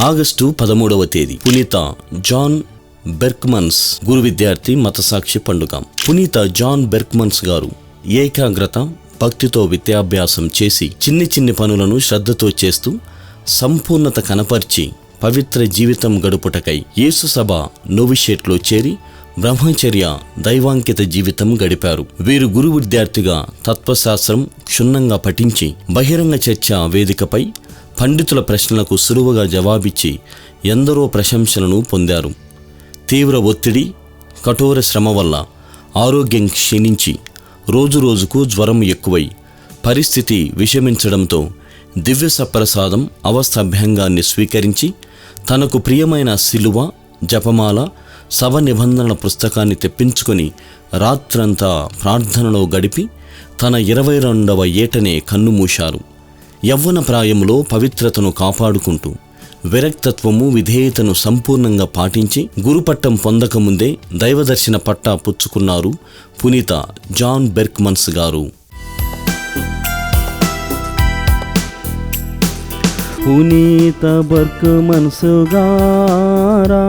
August 13వ తేదీ పునీత John Berchmans గురు విద్యార్థి మతసాక్షి పండుగ. పునీత జాన్ బెర్క్మన్స్ గారు ఏకాగ్రత, భక్తితో విద్యాభ్యాసం చేసి చిన్ని పనులను శ్రద్ధతో చేస్తూ సంపూర్ణత కనపర్చి పవిత్ర జీవితం గడుపుటకై యేసు సభ నోవిషేట్లో చేరి బ్రహ్మచర్య దైవాంకిత జీవితం గడిపారు. వీరు గురు విద్యార్థిగా తత్వశాస్త్రం క్షుణ్ణంగా పఠించి బహిరంగ చర్చ వేదికపై పండితుల ప్రశ్నలకు సులువుగా జవాబిచ్చి ఎందరో ప్రశంసలను పొందారు. తీవ్ర ఒత్తిడి, కఠోర శ్రమ వల్ల ఆరోగ్యం క్షీణించి రోజురోజుకు జ్వరం ఎక్కువై పరిస్థితి విషమించడంతో దివ్య సప్రసాదం అవస్థాభ్యంగాన్ని స్వీకరించి తనకు ప్రియమైన శిలువ, జపమాల, సభ నిబంధనల పుస్తకాన్ని తెప్పించుకొని రాత్రంతా ప్రార్థనలో గడిపి తన 22వ ఏటనే కన్నుమూశారు. యవ్వన ప్రాయంలో పవిత్రతను కాపాడుకుంటూ విరక్తత్వము, విధేయతను సంపూర్ణంగా పాటించి గురుపట్టం పొందకముందే దైవదర్శన పట్టా పుచ్చుకున్నారు పునీత జాన్ బెర్క్మన్స్ గారు. పునీత బెర్క్మన్స్ గారా